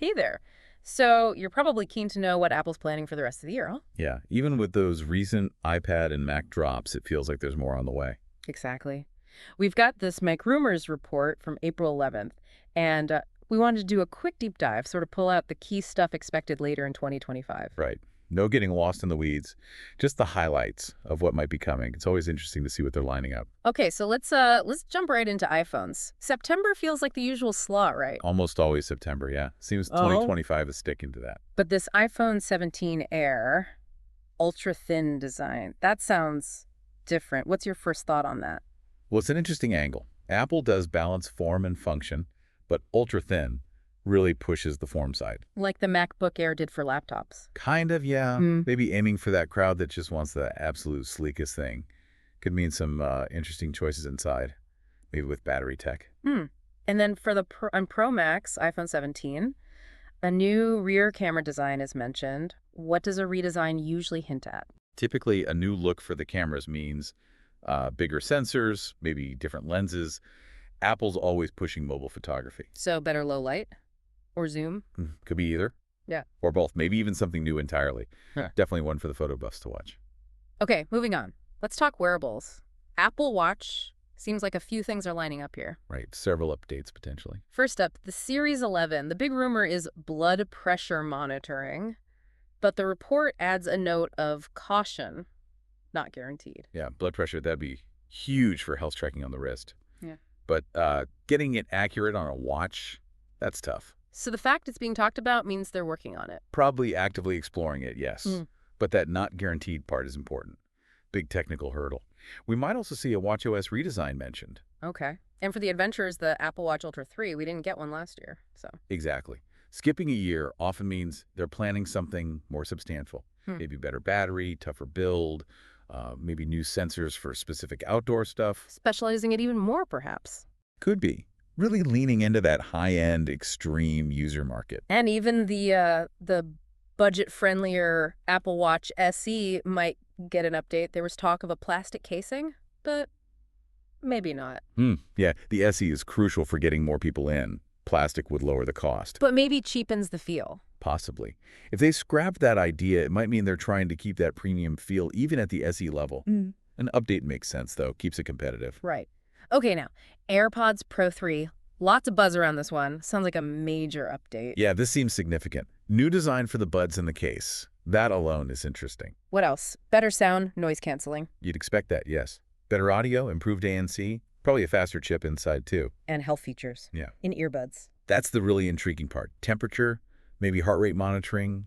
Hey there. So you're probably keen to know what Apple's planning for the rest of the year, huh? Yeah, even with those recent iPad and Mac drops, it feels like there's more on the way. Exactly. We've got this Make Rumors report from April 11th, and we wanted to do a quick deep dive, sort of pull out the key stuff expected later in 2025. Right. No getting lost in the weeds, just the highlights of what might be coming. It's always interesting to see what they're lining up. Okay, so let's jump right into iPhones. September feels like the usual slot, right? Almost always September, yeah. Seems Oh. 2025 is sticking to that. But this iPhone 17 Air, ultra thin design, that sounds different. What's your first thought on that? Well, it's an interesting angle. Apple does balance form and function, but ultra-thin really pushes the form side. Like the MacBook Air did for laptops. Kind of, yeah. Hmm. Maybe aiming for that crowd that just wants the absolute sleekest thing. Could mean some interesting choices inside, maybe with battery tech. Hmm. And then for the Pro Max iPhone 17, a new rear camera design is mentioned. What does a redesign usually hint at? Typically, a new look for the cameras means bigger sensors, maybe different lenses. Apple's always pushing mobile photography. So better low light or zoom? Could be either. Yeah. Or both. Maybe even something new entirely. Huh. Definitely one for the photo buffs to watch. Okay, moving on. Let's talk wearables. Apple Watch seems like a few things are lining up here. Right. Several updates potentially. First up, the Series 11. The big rumor is blood pressure monitoring, but the report adds a note of caution, not guaranteed. Yeah, blood pressure, that'd be huge for health tracking on the wrist. Yeah. But getting it accurate on a watch, that's tough. So the fact it's being talked about means they're working on it. Probably actively exploring it, yes. Mm. But that not guaranteed part is important. Big technical hurdle. We might also see a watchOS redesign mentioned. Okay. And for the adventures, the Apple Watch Ultra 3, we didn't get one last year, so. Exactly. Skipping a year often means they're planning something more substantial. Maybe better battery, tougher build, maybe new sensors for specific outdoor stuff. Specializing it even more, perhaps. Could be. Really leaning into that high-end, extreme user market. And even the budget-friendlier Apple Watch SE might get an update. There was talk of a plastic casing, but maybe not. Yeah, the SE is crucial for getting more people in. Plastic would lower the cost. But maybe cheapens the feel. Possibly. If they scrapped that idea, it might mean they're trying to keep that premium feel even at the SE level. An update makes sense, though. Keeps it competitive. Right. Okay, now, AirPods Pro 3. Lots of buzz around this one. Sounds like a major update. Yeah, this seems significant. New design for the buds in the case. That alone is interesting. What else? Better sound, noise canceling. You'd expect that, yes. Better audio, improved ANC, probably a faster chip inside, too. And health features. Yeah. In earbuds. That's the really intriguing part. Temperature, maybe heart rate monitoring.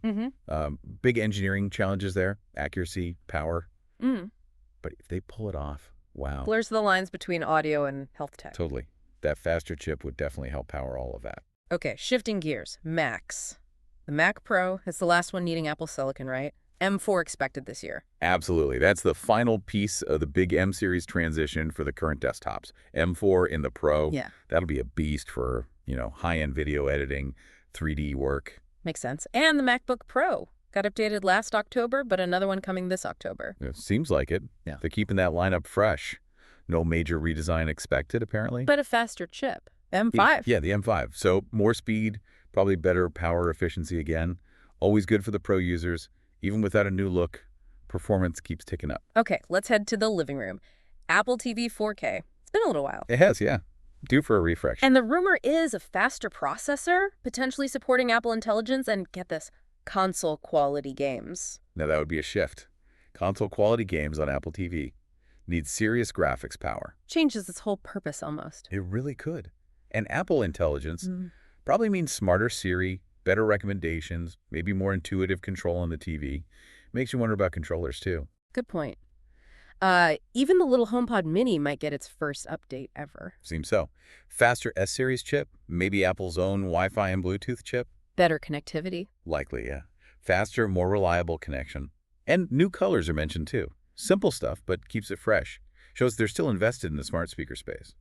Big engineering challenges there. Accuracy, power. But if they pull it off, wow. Blurs the lines between audio and health tech. Totally. That faster chip would definitely help power all of that. Okay, shifting gears. Macs. The Mac Pro is the last one needing Apple Silicon, right? M4 expected this year. Absolutely. That's the final piece of the big M series transition for the current desktops. M4 in the Pro. Yeah. That'll be a beast for, high-end video editing, 3D work. Makes sense. And the MacBook Pro got updated last October, but another one coming this October. It seems like it. Yeah. They're keeping that lineup fresh. No major redesign expected, apparently. But a faster chip. M5. Yeah, the M5. So more speed, probably better power efficiency again. Always good for the Pro users. Even without a new look, performance keeps ticking up. Okay, let's head to the living room. Apple TV 4K. It's been a little while. It has, yeah. Due for a refresh. And the rumor is a faster processor, potentially supporting Apple Intelligence and, get this, console-quality games. Now that would be a shift. Console-quality games on Apple TV need serious graphics power. Changes its whole purpose almost. It really could. And Apple Intelligence probably means smarter Siri, better recommendations, maybe more intuitive control on the TV. Makes you wonder about controllers, too. Good point. Even the little HomePod Mini might get its first update ever. Seems so. Faster S-Series chip, maybe Apple's own Wi-Fi and Bluetooth chip. Better connectivity. Likely, yeah. Faster, more reliable connection. And new colors are mentioned, too. Simple stuff, but keeps it fresh. Shows they're still invested in the smart speaker space.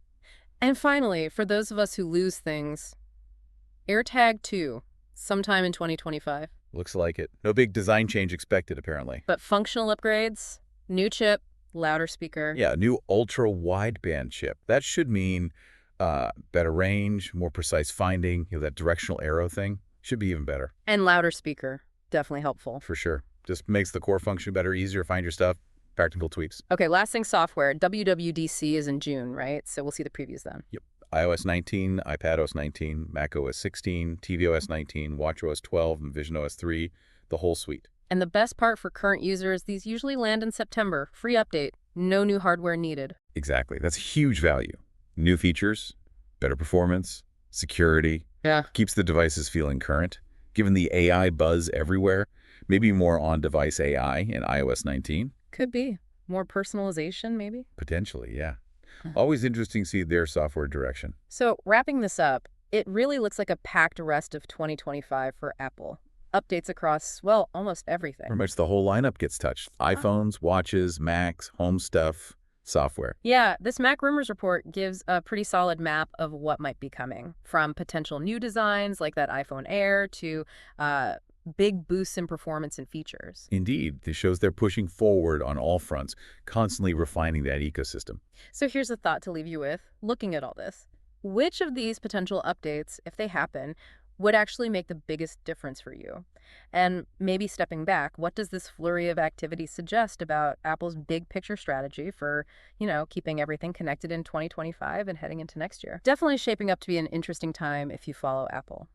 And finally, for those of us who lose things, AirTag 2, sometime in 2025. Looks like it. No big design change expected, apparently. But functional upgrades, new chip, louder speaker. Yeah, new ultra-wideband chip. That should mean better range, more precise finding, that directional arrow thing. Should be even better, And louder speaker, definitely helpful. for sure. Just makes the core function better, easier to find your stuff. Practical tweaks. Okay, last thing, software. WWDC is in June, right? So we'll see the previews then. Yep. iOS 19, iPadOS 19, macOS 16, tvOS 19, watchOS 12, and visionOS 3, the whole suite. And the best part for current users, these usually land in September. Free update. No new hardware needed. Exactly. That's huge value. New features, better performance, security. Yeah. Keeps the devices feeling current. Given the AI buzz everywhere, maybe more on-device AI in iOS 19? Could be. More personalization, maybe? Potentially, yeah. Always interesting to see their software direction. So wrapping this up, it really looks like a packed rest of 2025 for Apple. Updates across, well, almost everything. Pretty much the whole lineup gets touched. iPhones, watches, Macs, home stuff, software. Yeah, this Mac Rumors report gives a pretty solid map of what might be coming, from potential new designs like that iPhone Air to big boosts in performance and features. Indeed, this shows they're pushing forward on all fronts, constantly refining that ecosystem. So here's a thought to leave you with, looking at all this. Which of these potential updates, if they happen, would actually make the biggest difference for you? And maybe stepping back, what does this flurry of activity suggest about Apple's big picture strategy for, keeping everything connected in 2025 and heading into next year? Definitely shaping up to be an interesting time if you follow Apple.